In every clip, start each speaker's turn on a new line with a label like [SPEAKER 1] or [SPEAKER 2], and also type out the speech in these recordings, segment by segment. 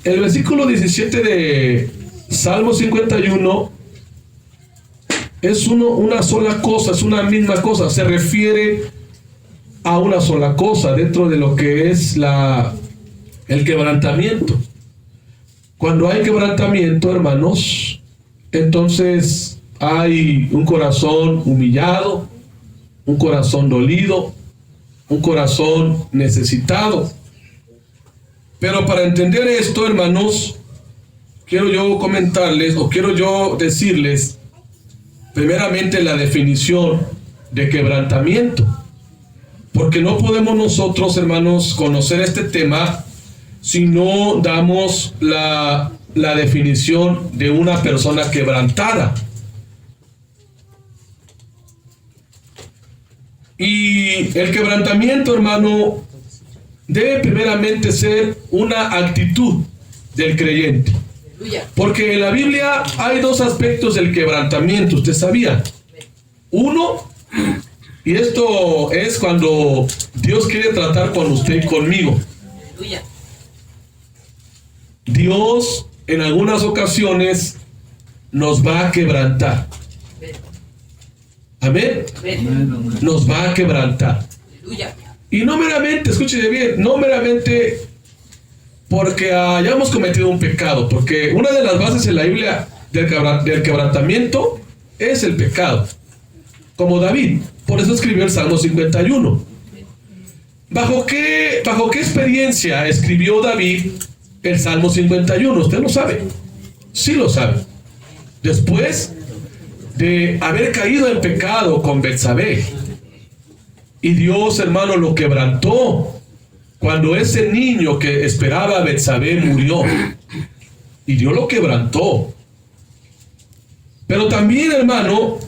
[SPEAKER 1] El versículo 17 de Salmo 51 es una sola cosa, es una misma cosa, se refiere a una sola cosa dentro de lo que es el quebrantamiento. Cuando hay quebrantamiento, hermanos, entonces hay un corazón humillado, un corazón dolido, un corazón necesitado. Pero para entender esto, hermanos, quiero yo comentarles, o quiero yo decirles, primeramente la definición de quebrantamiento. Porque no podemos nosotros, hermanos, conocer este tema si no damos la definición de una persona quebrantada. Y el quebrantamiento, hermano, debe primeramente ser una actitud del creyente. Porque en la Biblia hay dos aspectos del quebrantamiento, ¿usted sabía? Uno, y esto es cuando Dios quiere tratar con usted y conmigo. Dios en algunas ocasiones nos va a quebrantar. Amén. Nos va a quebrantar. Y no meramente, escúchese bien, no meramente porque hayamos cometido un pecado, porque una de las bases en la Biblia del quebrantamiento es el pecado. Como David, por eso escribió el Salmo 51. ¿Bajo qué experiencia escribió David el Salmo 51? Usted lo sabe. Sí lo sabe. Después de haber caído en pecado con Betsabé. Y Dios, hermano, lo quebrantó cuando ese niño que esperaba a Betsabé murió. Y Dios lo quebrantó. Pero también, hermano,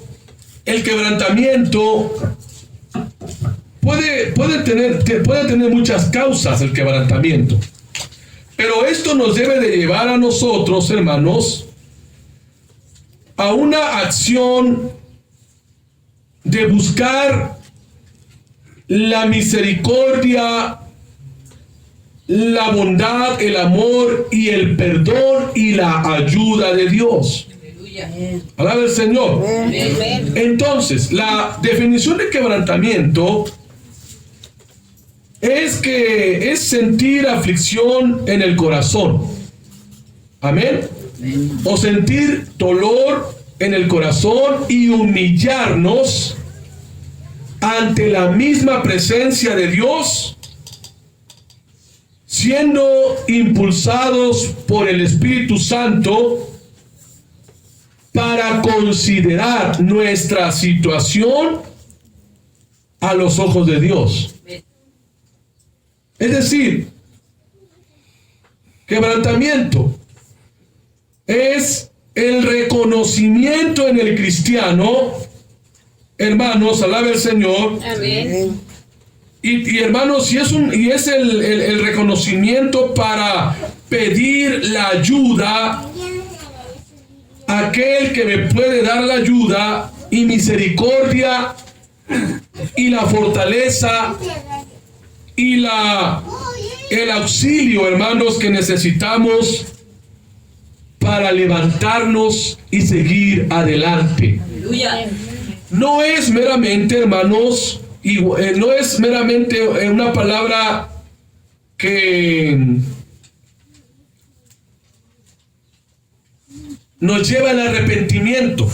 [SPEAKER 1] el quebrantamiento puede tener muchas causas, el quebrantamiento. Pero esto nos debe de llevar a nosotros, hermanos, a una acción de buscar la misericordia, la bondad, el amor y el perdón y la ayuda de Dios. Alaba el Señor. Entonces, la definición de quebrantamiento es sentir aflicción en el corazón. Amén. O sentir dolor en el corazón y humillarnos ante la misma presencia de Dios, siendo impulsados por el Espíritu Santo para considerar nuestra situación a los ojos de Dios. Es decir, quebrantamiento es el reconocimiento en el cristiano, hermanos, alabe el Señor. Amén. Y hermanos, y es el reconocimiento para pedir la ayuda a aquel que me puede dar la ayuda y misericordia y la fortaleza y el auxilio, hermanos, que necesitamos para levantarnos y seguir adelante. No es meramente, hermanos, no es meramente una palabra que nos lleva al arrepentimiento,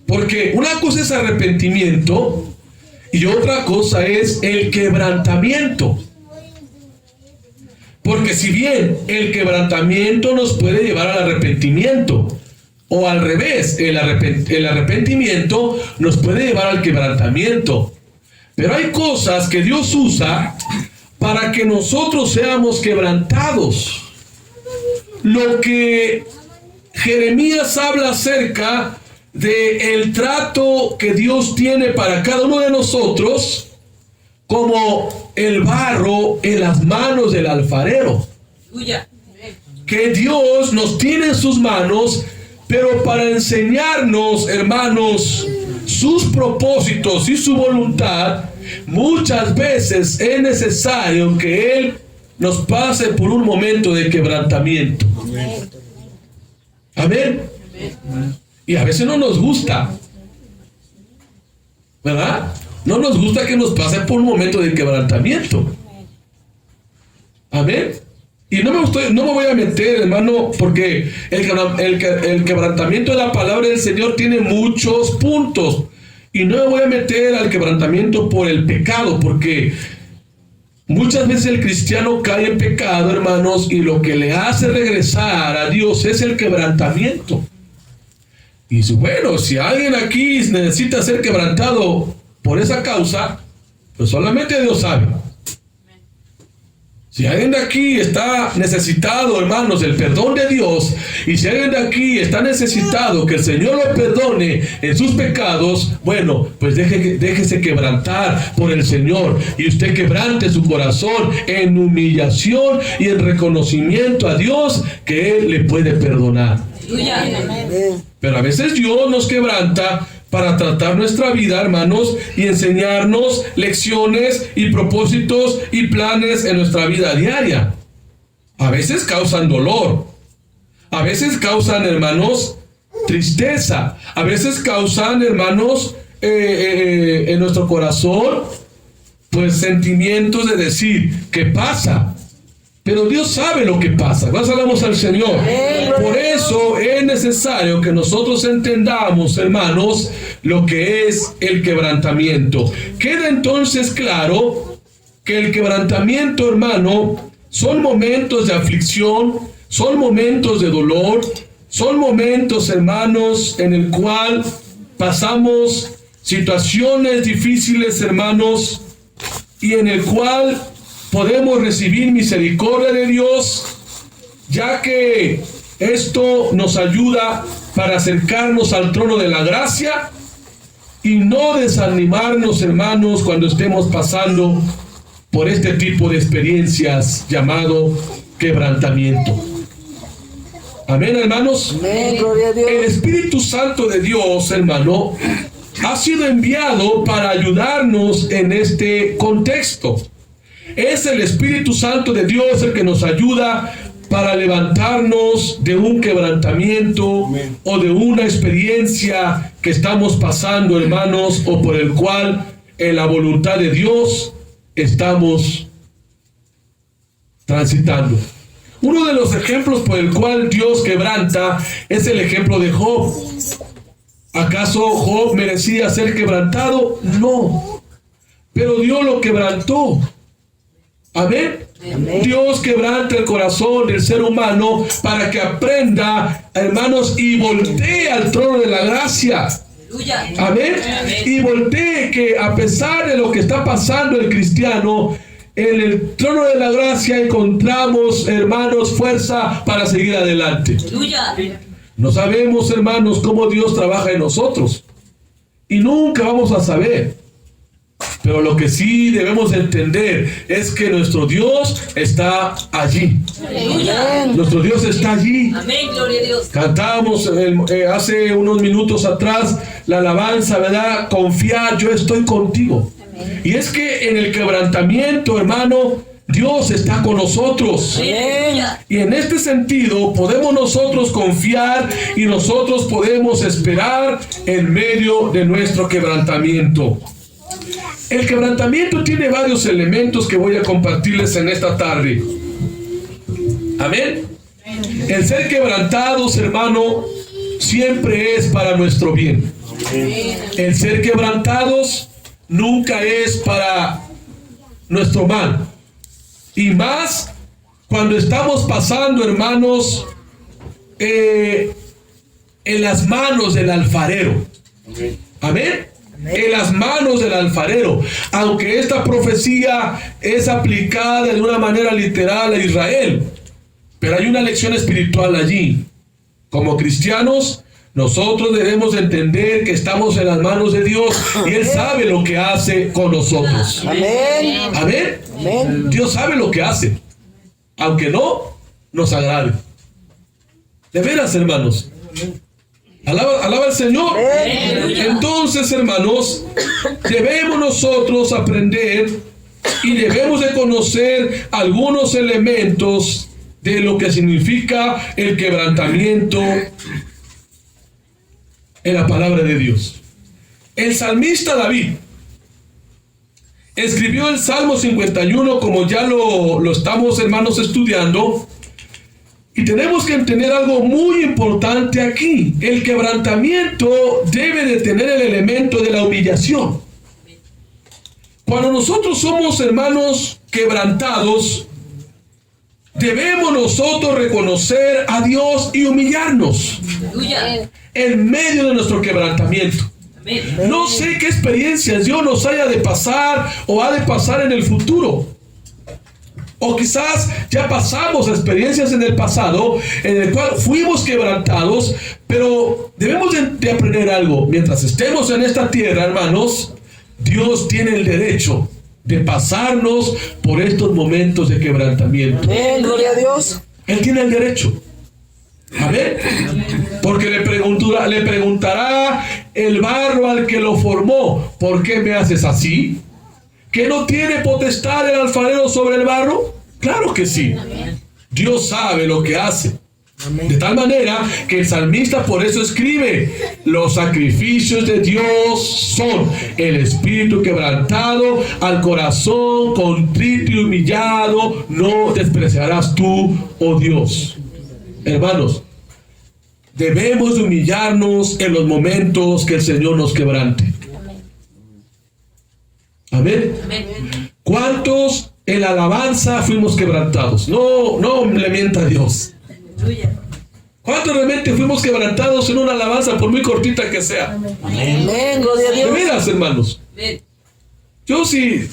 [SPEAKER 1] porque una cosa es arrepentimiento y otra cosa es el quebrantamiento. Porque si bien el quebrantamiento nos puede llevar al arrepentimiento, o al revés, el arrepentimiento nos puede llevar al quebrantamiento. Pero hay cosas que Dios usa para que nosotros seamos quebrantados. Lo que Jeremías habla acerca del trato que Dios tiene para cada uno de nosotros, como el barro en las manos del alfarero. Que Dios nos tiene en sus manos, pero para enseñarnos, hermanos, sus propósitos y su voluntad, muchas veces es necesario que Él nos pase por un momento de quebrantamiento. Amén. Y a veces no nos gusta, ¿verdad? No nos gusta que nos pase por un momento de quebrantamiento. Amén. Y no me voy a meter, hermano, porque el quebrantamiento de la palabra del Señor tiene muchos puntos. Y no me voy a meter al quebrantamiento por el pecado, porque muchas veces el cristiano cae en pecado, hermanos, y lo que le hace regresar a Dios es el quebrantamiento. Y bueno, si alguien aquí necesita ser quebrantado por esa causa, pues solamente Dios sabe. Si alguien de aquí está necesitado, hermanos, del perdón de Dios, y si alguien de aquí está necesitado que el Señor lo perdone en sus pecados, bueno, pues déjese quebrantar por el Señor, y usted quebrante su corazón en humillación y en reconocimiento a Dios que Él le puede perdonar. Pero a veces Dios nos quebranta para tratar nuestra vida, hermanos, y enseñarnos lecciones y propósitos y planes en nuestra vida diaria. A veces causan dolor, a veces causan, hermanos, tristeza, a veces causan, hermanos, en nuestro corazón, pues sentimientos de decir, ¿qué pasa? Pero Dios sabe lo que pasa. Gracias al Señor. Por eso es necesario que nosotros entendamos, hermanos, lo que es el quebrantamiento. Queda entonces claro que el quebrantamiento, hermano, son momentos de aflicción, son momentos de dolor, son momentos, hermanos, en el cual pasamos situaciones difíciles, hermanos, y en el cual podemos recibir misericordia de Dios, ya que esto nos ayuda para acercarnos al trono de la gracia y no desanimarnos, hermanos, cuando estemos pasando por este tipo de experiencias llamado quebrantamiento. Amén, hermanos.
[SPEAKER 2] Amén, gloria a Dios.
[SPEAKER 1] El Espíritu Santo de Dios, hermano, ha sido enviado para ayudarnos en este contexto. Es el Espíritu Santo de Dios el que nos ayuda para levantarnos de un quebrantamiento o de una experiencia que estamos pasando, hermanos, o por el cual en la voluntad de Dios estamos transitando. Uno de los ejemplos por el cual Dios quebranta es el ejemplo de Job. ¿Acaso Job merecía ser quebrantado? No. Pero Dios lo quebrantó. Amén.
[SPEAKER 2] Amén.
[SPEAKER 1] Dios quebranta el corazón del ser humano para que aprenda, hermanos, y voltee al trono de la gracia. Amén. Y voltee que a pesar de lo que está pasando el cristiano, en el trono de la gracia encontramos, hermanos, fuerza para seguir adelante. No sabemos, hermanos, cómo Dios trabaja en nosotros. Y nunca vamos a saber. Pero lo que sí debemos entender es que nuestro Dios está allí.
[SPEAKER 2] Aleluya.
[SPEAKER 1] Nuestro Dios está allí.
[SPEAKER 3] Amén, gloria a Dios.
[SPEAKER 1] Cantamos hace unos minutos atrás la alabanza, ¿verdad? Confiar, yo estoy contigo. Amén. Y es que en el quebrantamiento, hermano, Dios está con nosotros.
[SPEAKER 2] Amén.
[SPEAKER 1] Y en este sentido podemos nosotros confiar y nosotros podemos esperar en medio de nuestro quebrantamiento. El quebrantamiento tiene varios elementos que voy a compartirles en esta tarde. Amén. El ser quebrantados, hermano, siempre es para nuestro bien. El ser quebrantados nunca es para nuestro mal. Y más cuando estamos pasando, hermanos, en las manos del alfarero. Amén. En las manos del alfarero. Aunque esta profecía es aplicada de una manera literal a Israel, pero hay una lección espiritual allí. Como cristianos, nosotros debemos entender que estamos en las manos de Dios y Él sabe lo que hace con nosotros.
[SPEAKER 2] Amén.
[SPEAKER 1] Amén.
[SPEAKER 2] Amén.
[SPEAKER 1] Dios sabe lo que hace, aunque no nos agrade. De veras, hermanos. Alaba al Señor. Entonces, hermanos, debemos nosotros aprender y debemos de conocer algunos elementos de lo que significa el quebrantamiento en la palabra de Dios. El salmista David escribió el Salmo 51, como ya lo estamos, hermanos, estudiando. Y tenemos que entender algo muy importante aquí. El quebrantamiento debe de tener el elemento de la humillación. Cuando nosotros somos, hermanos, quebrantados, debemos nosotros reconocer a Dios y humillarnos en medio de nuestro quebrantamiento. No sé qué experiencias Dios nos haya de pasar o ha de pasar en el futuro. O quizás ya pasamos experiencias en el pasado en el cual fuimos quebrantados, pero debemos de aprender algo. Mientras estemos en esta tierra, hermanos, Dios tiene el derecho de pasarnos por estos momentos de quebrantamiento.
[SPEAKER 2] Amén, gloria a Dios.
[SPEAKER 1] Él tiene el derecho. Amén. Porque le preguntará el barro al que lo formó: ¿por qué me haces así? ¿Que no tiene potestad el alfarero sobre el barro? Claro que sí. Dios sabe lo que hace. De tal manera que el salmista por eso escribe: los sacrificios de Dios son el espíritu quebrantado, al corazón contrito y humillado no despreciarás tú, oh Dios. Hermanos, debemos de humillarnos en los momentos que el Señor nos quebrante. Amén. ¿Cuántos en la alabanza fuimos quebrantados? No le mienta a Dios. ¿Cuántos realmente fuimos quebrantados en una alabanza, por muy cortita que sea?
[SPEAKER 2] Amén, gloria a
[SPEAKER 1] De
[SPEAKER 2] Dios.
[SPEAKER 1] veras, hermanos. Yo si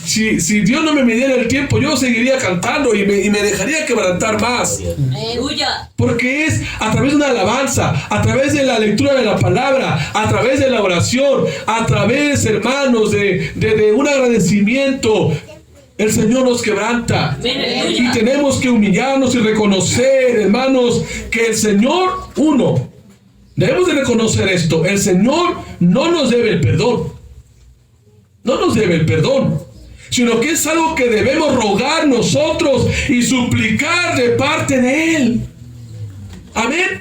[SPEAKER 1] Dios no me midiera el tiempo, yo seguiría cantando y me dejaría quebrantar más. Porque es a través de una alabanza, a través de la lectura de la palabra, a través de la oración, a través, hermanos, de un agradecimiento, el Señor nos quebranta. Y tenemos que humillarnos y reconocer, hermanos, que el Señor, debemos de reconocer esto: el Señor no nos debe el perdón. No nos debe el perdón, sino que es algo que debemos rogar nosotros y suplicar de parte de Él. Amén.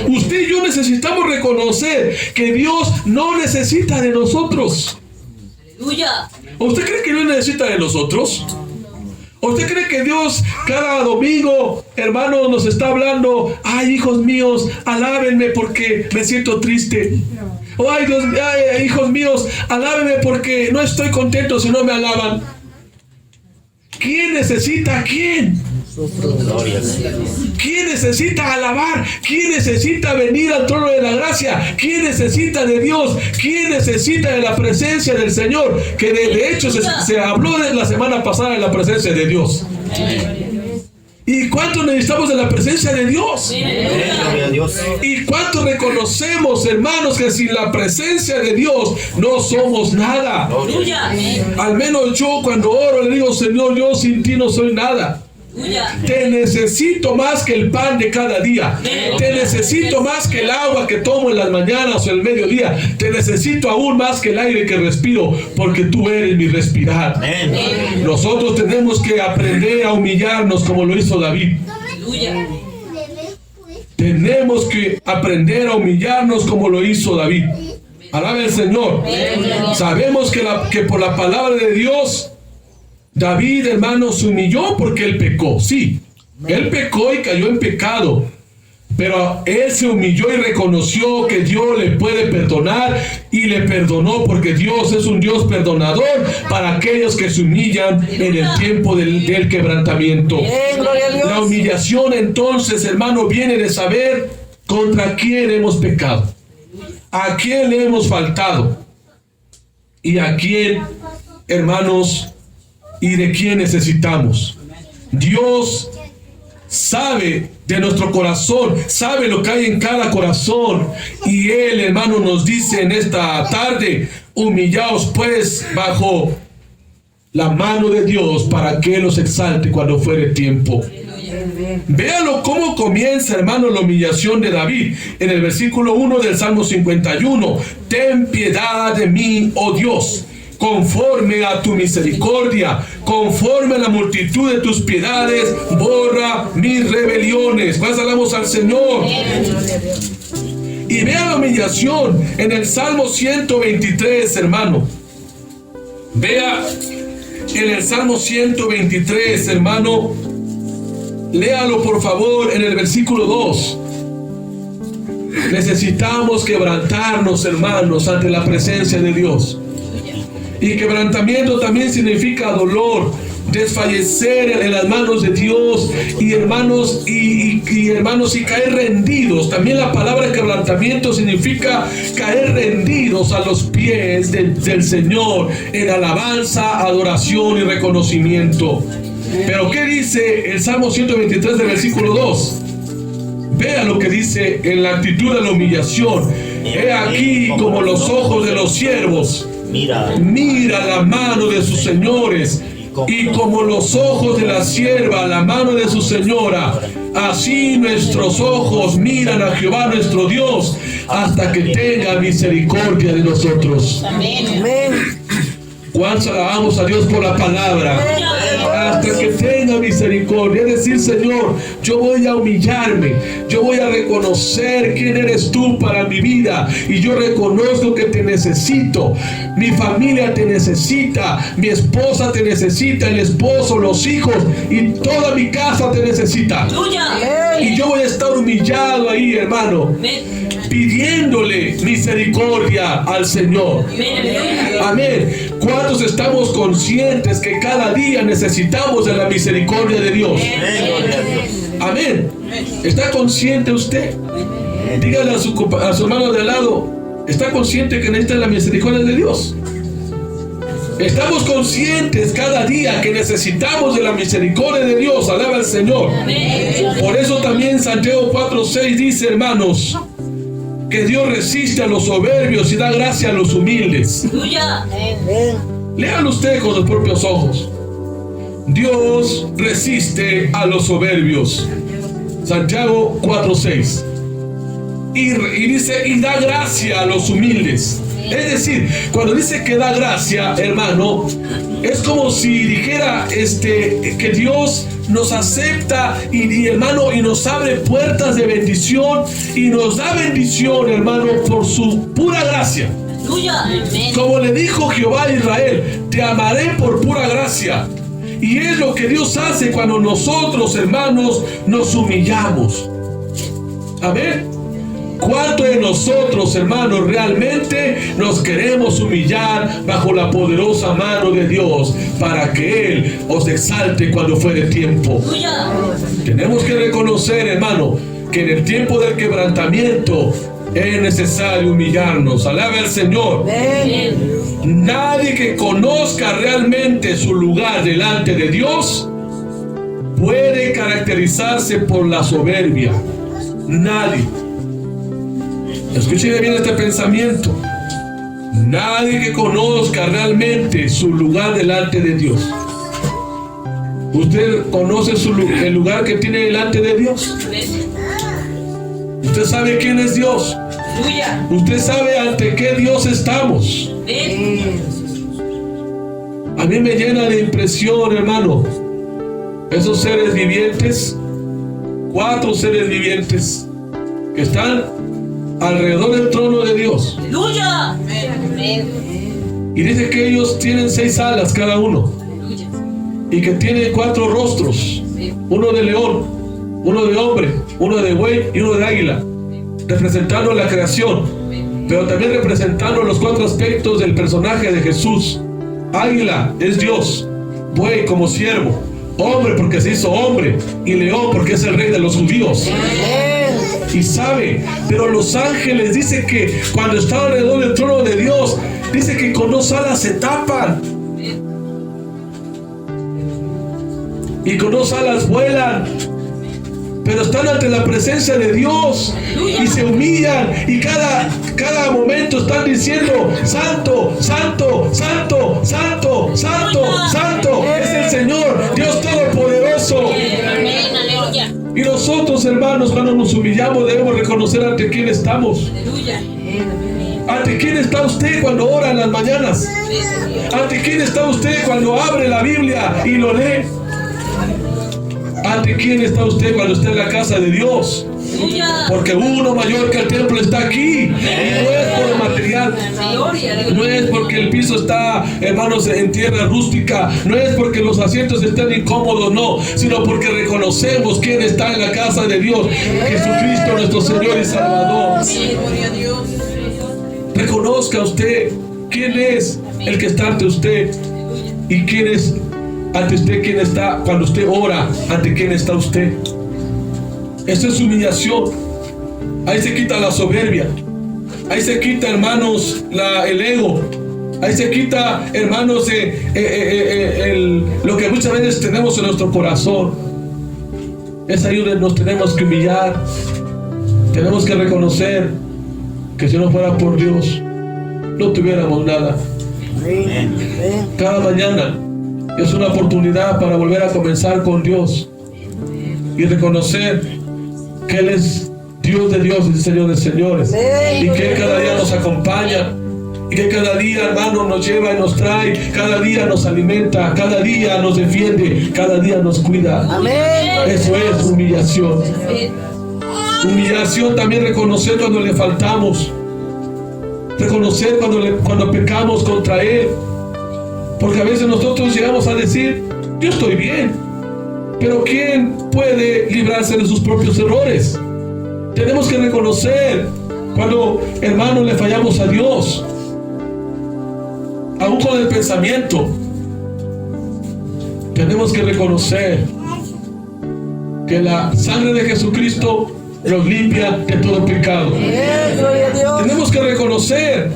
[SPEAKER 1] Usted y yo necesitamos reconocer que Dios no necesita de nosotros. ¿Usted cree que Dios necesita de nosotros? ¿Usted cree que Dios cada domingo, hermano, nos está hablando: ay, hijos míos, alábenme porque me siento triste? O ay, hijos míos, alábenme porque no estoy contento si no me alaban? ¿Quién necesita a quién? ¿Quién necesita alabar? ¿Quién necesita venir al trono de la gracia? ¿Quién necesita de Dios? ¿Quién necesita de la presencia del Señor? Que de hecho se habló de la semana pasada de la presencia de Dios. ¿Y cuánto necesitamos de la presencia de Dios? ¿Y cuánto reconocemos, hermanos, que sin la presencia de Dios no somos nada? Al menos yo, cuando oro, le digo: Señor, yo sin ti no soy nada. Te necesito más que el pan de cada día. Te necesito más que el agua que tomo en las mañanas o el mediodía. Te necesito aún más que el aire que respiro, porque tú eres mi respirar. Nosotros tenemos que aprender a humillarnos como lo hizo David. Tenemos que aprender a humillarnos como lo hizo David. Alabe al Señor. Sabemos que por la palabra de Dios, David, hermano, se humilló porque él pecó. Sí, él pecó y cayó en pecado, pero él se humilló y reconoció que Dios le puede perdonar, y le perdonó, porque Dios es un Dios perdonador para aquellos que se humillan en el tiempo del quebrantamiento. La humillación, entonces, hermano, viene de saber contra quién hemos pecado, a quién le hemos faltado y a quién, hermanos, y de quién necesitamos. Dios sabe de nuestro corazón, sabe lo que hay en cada corazón, y Él, hermano, nos dice en esta tarde: humillaos pues bajo la mano de Dios, para que Él los exalte cuando fuere tiempo. Véalo cómo comienza, hermano, la humillación de David en el versículo 1 del Salmo 51. Ten piedad de mí, oh Dios, conforme a tu misericordia, conforme a la multitud de tus piedades, borra mis rebeliones. Pues alabamos al Señor. Y vea la humillación en el Salmo 123, hermano. Vea en el Salmo 123, hermano. Léalo por favor en el versículo 2. Necesitamos quebrantarnos, hermanos, ante la presencia de Dios. Y quebrantamiento también significa dolor, desfallecer en las manos de Dios, y hermanos, y caer rendidos. También la palabra quebrantamiento significa caer rendidos a los pies del Señor en alabanza, adoración y reconocimiento. Pero ¿qué dice el Salmo 123 del versículo 2? Vea lo que dice en la actitud de la humillación. He aquí como los ojos de los siervos mira la mano de sus señores, y como los ojos de la sierva la mano de su señora, así nuestros ojos miran a Jehová nuestro Dios, hasta que tenga misericordia de nosotros.
[SPEAKER 2] Amén.
[SPEAKER 1] ¿Cuánto alabamos a Dios por la palabra? Hasta que tenga misericordia. Es decir, Señor, yo voy a humillarme, yo voy a reconocer quién eres tú para mi vida, y yo reconozco que te necesito. Mi familia te necesita, mi esposa te necesita, el esposo, los hijos y toda mi casa te necesita. Y yo voy a estar humillado ahí, hermano, pidiéndole misericordia al Señor. Amén. ¿Cuántos estamos conscientes que cada día necesitamos de la misericordia de Dios? Amén. ¿Está consciente usted? Dígale a su hermano de al lado, ¿está consciente que necesita la misericordia de Dios? Estamos conscientes cada día que necesitamos de la misericordia de Dios. Alaba al Señor. Por eso también Santiago 4:6 dice, hermanos, que Dios resiste a los soberbios y da gracia a los humildes. Léalo usted con sus propios ojos. Dios resiste a los soberbios. Santiago 4:6. Y dice, y da gracia a los humildes. Es decir, cuando dice que da gracia, hermano, es como si dijera que Dios nos acepta y hermano, y nos abre puertas de bendición, y nos da bendición, hermano, por su pura gracia. Como le dijo Jehová a Israel, te amaré por pura gracia. Y es lo que Dios hace cuando nosotros, hermanos, nos humillamos. Amén. ¿Cuántos de nosotros, hermanos, realmente nos queremos humillar bajo la poderosa mano de Dios para que Él os exalte cuando fuere tiempo? Tenemos que reconocer, hermano, que en el tiempo del quebrantamiento es necesario humillarnos. Alabe al Señor. Nadie que conozca realmente su lugar delante de Dios puede caracterizarse por la soberbia. Nadie. Escuchen bien este pensamiento. Nadie que conozca realmente su lugar delante de Dios. ¿Usted conoce el lugar que tiene delante de Dios? ¿Usted sabe quién es Dios? ¿Usted sabe ante qué Dios estamos? A mí me llena de impresión, hermano, esos seres vivientes, 4 seres vivientes que están alrededor del trono de Dios. Y dice que ellos tienen 6 alas cada uno, y que tienen 4 rostros, uno de león, uno de hombre, uno de buey y uno de águila, representando la creación, pero también representando los 4 aspectos del personaje de Jesús. Águila es Dios, buey como siervo, hombre porque se hizo hombre, y león porque es el rey de los judíos. Y sabe, pero los ángeles dice que cuando están alrededor del trono de Dios, dice que con 2 alas se tapan y con 2 alas vuelan, pero están ante la presencia de Dios y se humillan, y cada momento están diciendo: santo, santo, santo, santo, santo, santo es el Señor Dios Todopoderoso. Y nosotros, hermanos, cuando nos humillamos debemos reconocer ante quién estamos. ¿Ante quién está usted cuando ora en las mañanas? ¿Ante quién está usted cuando abre la Biblia y lo lee? ¿Ante quién está usted cuando está en la casa de Dios? Porque uno mayor que el templo está aquí. Y no es por lo material. No es porque el piso está, hermanos, en tierra rústica. No es porque los asientos están incómodos, no. Sino porque reconocemos quién está en la casa de Dios. Jesucristo nuestro Señor y Salvador. Reconozca usted quién es el que está ante usted. Y quién es ante usted, quién está cuando usted ora, ante quién está usted. Esa es humillación. Ahí se quita la soberbia. Ahí se quita, hermanos, el ego. Ahí se quita, hermanos, lo que muchas veces tenemos en nuestro corazón. Es ahí donde nos tenemos que humillar. Tenemos que reconocer que si no fuera por Dios, no tuviéramos nada. Cada mañana es una oportunidad para volver a comenzar con Dios y reconocer que Él es Dios de dioses y Señor de señores, y que Él cada día nos acompaña, y que cada día, hermano, nos lleva y nos trae, cada día nos alimenta, cada día nos defiende, cada día nos cuida. Eso es humillación. Humillación también reconocer cuando le faltamos, reconocer cuando pecamos contra Él, porque a veces nosotros llegamos a decir: yo estoy bien. Pero ¿quién puede librarse de sus propios errores? Tenemos que reconocer cuando, hermanos, le fallamos a Dios, aún con el pensamiento. Tenemos que reconocer que la sangre de Jesucristo nos limpia de todo pecado. Tenemos que reconocer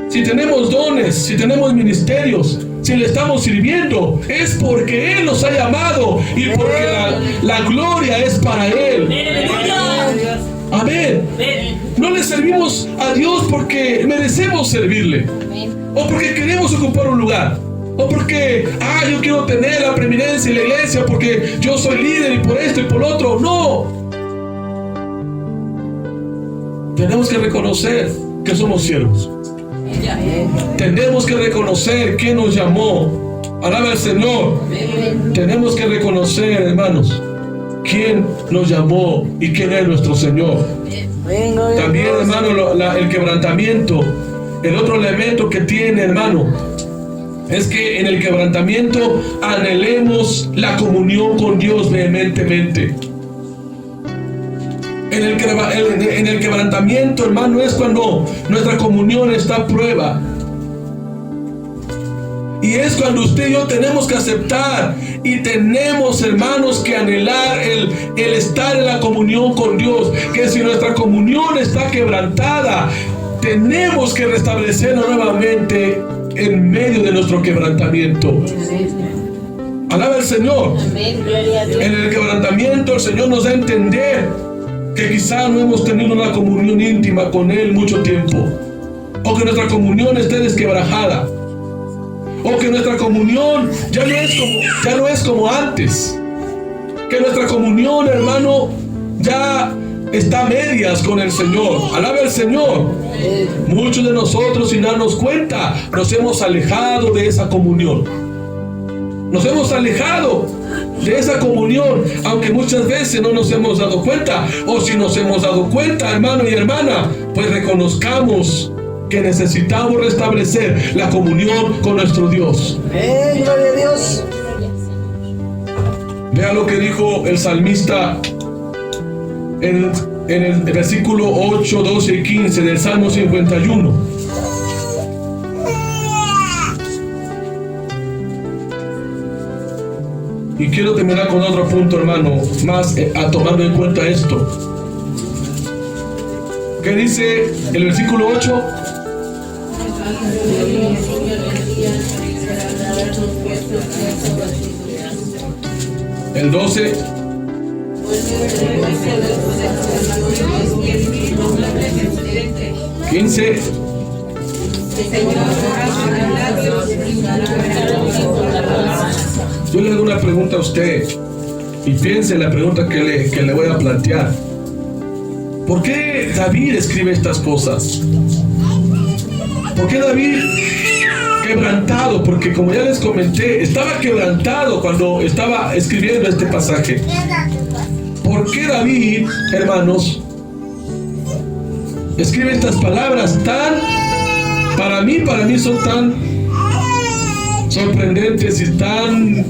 [SPEAKER 1] si tenemos dones, si tenemos ministerios, si le estamos sirviendo, es porque Él nos ha llamado y porque la gloria es para Él. Amén. No le servimos a Dios porque merecemos servirle, o porque queremos ocupar un lugar, o porque yo quiero tener la preeminencia en la iglesia porque yo soy líder y por esto y por lo otro. No. Tenemos que reconocer que somos siervos. Tenemos que reconocer quién nos llamó. Alaba al Señor. Tenemos que reconocer, hermanos, quién nos llamó y quién es nuestro Señor. También, hermano, el quebrantamiento. El otro elemento que tiene, hermano, es que en el quebrantamiento anhelemos la comunión con Dios vehementemente. En el quebrantamiento, hermano, es cuando nuestra comunión está a prueba. Y es cuando usted y yo tenemos que aceptar y tenemos, hermanos, que anhelar el estar en la comunión con Dios. Que si nuestra comunión está quebrantada, tenemos que restablecerla nuevamente en medio de nuestro quebrantamiento. Alaba al Señor. En el quebrantamiento el Señor nos da a entender que quizá no hemos tenido una comunión íntima con Él mucho tiempo, o que nuestra comunión esté desquebrajada, o que nuestra comunión ya no es como antes, que nuestra comunión, hermano, ya está a medias con el Señor. Alabe al Señor. Muchos de nosotros, sin darnos cuenta, nos hemos alejado de esa comunión. Nos hemos alejado de esa comunión, aunque muchas veces no nos hemos dado cuenta, o si nos hemos dado cuenta, hermano y hermana, pues reconozcamos que necesitamos restablecer la comunión con nuestro Dios.
[SPEAKER 2] Gloria a Dios.
[SPEAKER 1] Vea lo que dijo el salmista en el versículo 8, 12 y 15 del Salmo 51. Y quiero terminar con otro punto, hermano, más tomando en cuenta esto. ¿Qué dice el versículo 8? El 12. ¿15? Yo le hago una pregunta a usted. Y piense en la pregunta que le voy a plantear. ¿Por qué David escribe estas cosas? ¿Por qué David quebrantado? Porque como ya les comenté, estaba quebrantado cuando estaba escribiendo este pasaje. ¿Por qué David, hermanos, escribe estas palabras para mí son tan sorprendentes y tan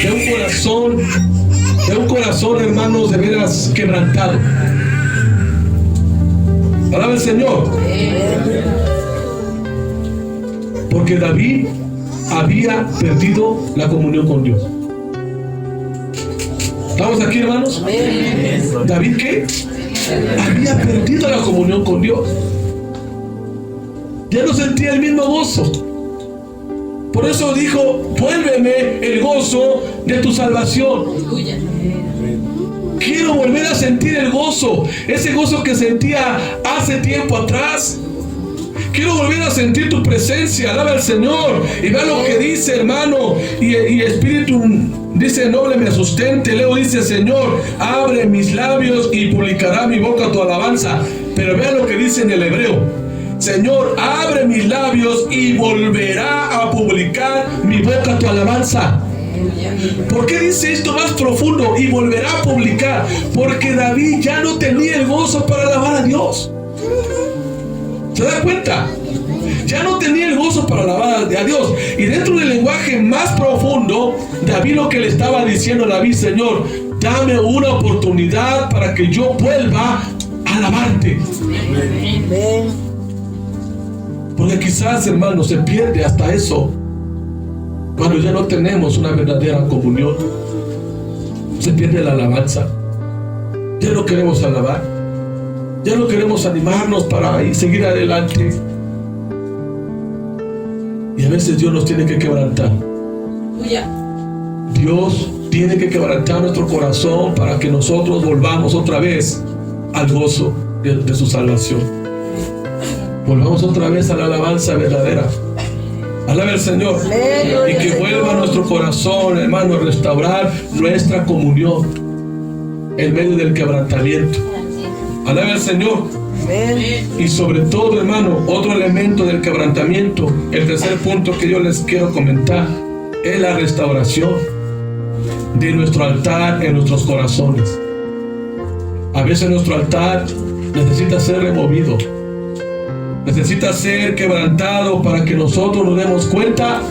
[SPEAKER 1] de un corazón, hermanos, de veras quebrantado? Alaba al Señor. Porque David había perdido la comunión con Dios. ¿Estamos aquí, hermanos? ¿David qué? Había perdido la comunión con Dios. Ya no sentía el mismo gozo. Por eso dijo: vuélveme el gozo de tu salvación. Quiero volver a sentir el gozo, ese gozo que sentía hace tiempo atrás. Quiero volver a sentir tu presencia. Alaba al Señor. Y vea lo que dice, hermano. Y espíritu, dice, noble me sustente. Luego dice: Señor, abre mis labios y publicará mi boca tu alabanza. Pero vea lo que dice en el hebreo: Señor, abre mis labios y volverá a publicar mi boca tu alabanza. ¿Por qué dice esto más profundo? Y volverá a publicar. Porque David ya no tenía el gozo para alabar a Dios. ¿Se da cuenta? Ya no tenía el gozo para alabar a Dios. Y dentro del lenguaje más profundo, David lo que le estaba diciendo a David: Señor, dame una oportunidad para que yo vuelva a alabarte. Amén. Porque quizás, hermanos, se pierde hasta eso cuando ya no tenemos una verdadera comunión. Se pierde la alabanza. Ya no queremos alabar. Ya no queremos animarnos para seguir adelante. Y a veces Dios nos tiene que quebrantar. Dios tiene que quebrantar nuestro corazón para que nosotros volvamos otra vez al gozo de su salvación. Volvamos otra vez a la alabanza verdadera. Alabe al Señor. Y que vuelva a nuestro corazón, hermano, a restaurar nuestra comunión en medio del quebrantamiento. Alabe al Señor. Y sobre todo, hermano, otro elemento del quebrantamiento, el tercer punto que yo les quiero comentar, es la restauración de nuestro altar en nuestros corazones. A veces nuestro altar necesita ser removido, necesita ser quebrantado para que nosotros nos demos cuenta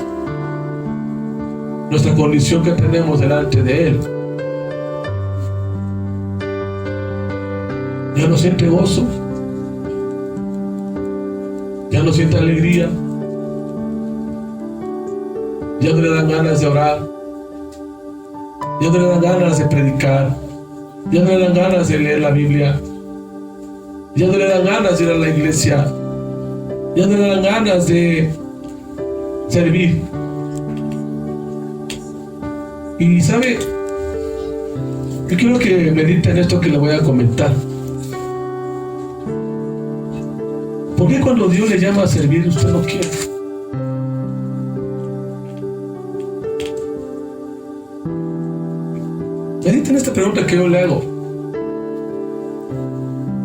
[SPEAKER 1] nuestra condición que tenemos delante de Él. Ya no siente gozo, ya no siente alegría, ya no le dan ganas de orar, ya no le dan ganas de predicar, ya no le dan ganas de leer la Biblia, ya no le dan ganas de ir a la iglesia, ya no le dan ganas de servir. Y sabe, yo quiero que mediten esto que le voy a comentar. ¿Por qué cuando Dios le llama a servir usted no quiere? Mediten esta pregunta que yo le hago.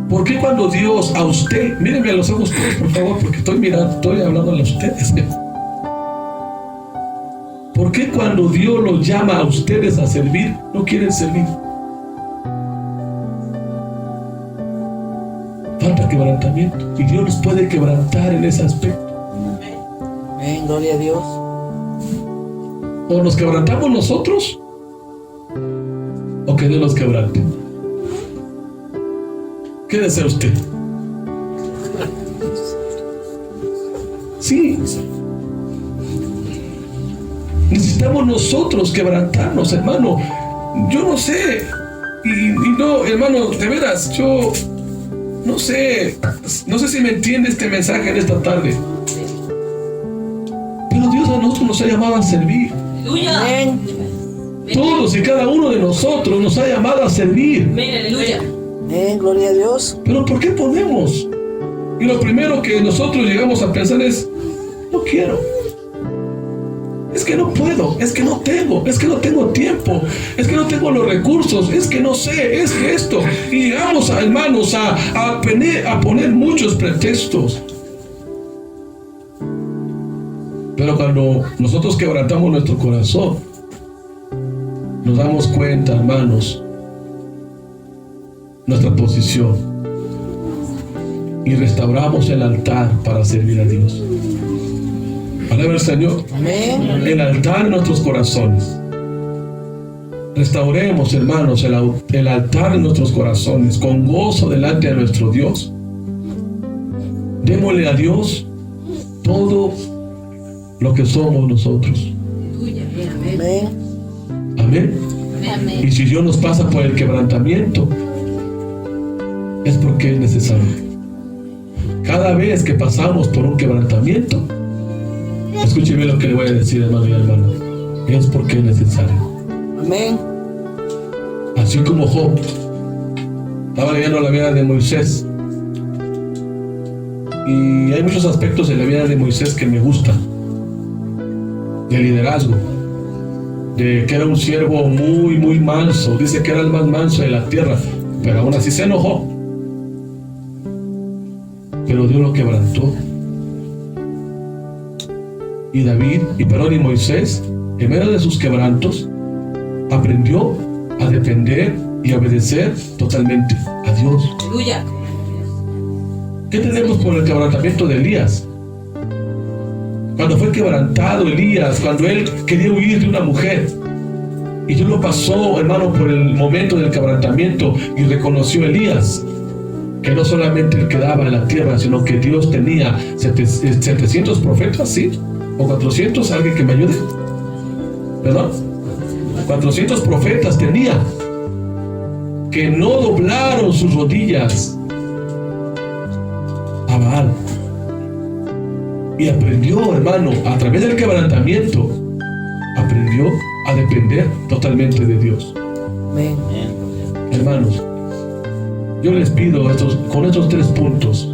[SPEAKER 1] ¿Por qué cuando Dios a usted, mírenme a los ojos todos, por favor, porque estoy hablando a ustedes? ¿Por qué cuando Dios los llama a ustedes a servir, no quieren servir? Falta quebrantamiento, y Dios nos puede quebrantar en ese aspecto.
[SPEAKER 2] Amén, gloria a Dios.
[SPEAKER 1] O nos quebrantamos nosotros, o que Dios nos quebrante. ¿Qué desea usted? Sí. Necesitamos nosotros quebrantarnos, hermano. Yo no sé. Y no, hermano, de veras, yo no sé si me entiende este mensaje en esta tarde. Pero Dios a nosotros nos ha llamado a servir.
[SPEAKER 2] Amén.
[SPEAKER 1] Todos y cada uno de nosotros nos ha llamado a servir.
[SPEAKER 3] Aleluya.
[SPEAKER 2] Amén, gloria a Dios.
[SPEAKER 1] Pero ¿por qué ponemos? Y lo primero que nosotros llegamos a pensar es: no quiero. es que no puedo, es que no tengo, es que no tengo tiempo, es que no tengo los recursos, es que no sé, es que esto. Y llegamos, hermanos, a poner muchos pretextos. Pero cuando nosotros quebrantamos nuestro corazón, nos damos cuenta, hermanos, nuestra posición, y restauramos el altar para servir a Dios. Alaba al Señor.
[SPEAKER 2] Amén.
[SPEAKER 1] El altar en nuestros corazones. Restauremos, hermanos, el altar en nuestros corazones con gozo delante de nuestro Dios. Démosle a Dios todo lo que somos nosotros.
[SPEAKER 2] Amén.
[SPEAKER 1] Amén.
[SPEAKER 3] Amén.
[SPEAKER 1] Y si Dios nos pasa por el quebrantamiento, es porque es necesario. Cada vez que pasamos por un quebrantamiento, escúcheme lo que le voy a decir, hermano y hermana, es porque es necesario.
[SPEAKER 2] Amén.
[SPEAKER 1] Así como Job, estaba leyendo la vida de Moisés, y hay muchos aspectos de la vida de Moisés que me gustan, de liderazgo, de que era un siervo muy, muy manso. Dice que era el más manso de la tierra, pero aún así se enojó. Pero Dios lo quebrantó. Y y Moisés, en medio de sus quebrantos, aprendió a depender y a obedecer totalmente a Dios.
[SPEAKER 3] Aleluya.
[SPEAKER 1] ¿Qué tenemos por el quebrantamiento de Elías? Cuando fue quebrantado Elías, cuando él quería huir de una mujer, y Dios lo pasó, hermano, por el momento del quebrantamiento, y reconoció Elías que no solamente él quedaba en la tierra, sino que Dios tenía 700 profetas, ¿sí? O 400, alguien que me ayude. ¿Perdón? 400 profetas tenía que no doblaron sus rodillas a Baal. Y aprendió, hermano, a través del quebrantamiento, aprendió a depender totalmente de Dios.
[SPEAKER 2] Amén.
[SPEAKER 1] Hermanos, yo les pido con estos 3 puntos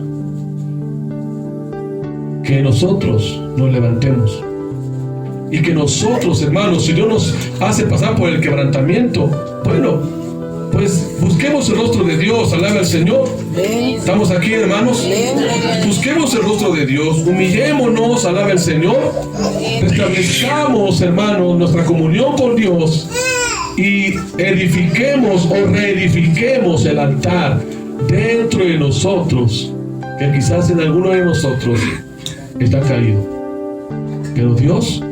[SPEAKER 1] que nosotros nos levantemos y que nosotros, hermanos, si Dios nos hace pasar por el quebrantamiento, bueno, pues busquemos el rostro de Dios. Alaba al Señor.
[SPEAKER 2] Amén.
[SPEAKER 1] ¿Estamos aquí, hermanos? Busquemos el rostro de Dios, humillémonos, alaba al Señor, establezcamos, hermanos, nuestra comunión con Dios y edifiquemos o reedifiquemos el altar dentro de nosotros, que quizás en alguno de nosotros está caído. Pero Dios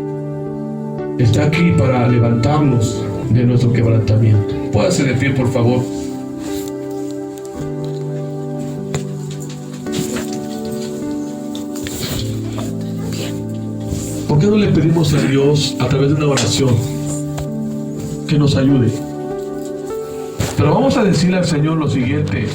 [SPEAKER 1] está aquí para levantarnos de nuestro quebrantamiento. Póngase de pie, por favor. ¿Por qué no le pedimos a Dios a través de una oración que nos ayude? Pero vamos a decirle al Señor lo siguiente,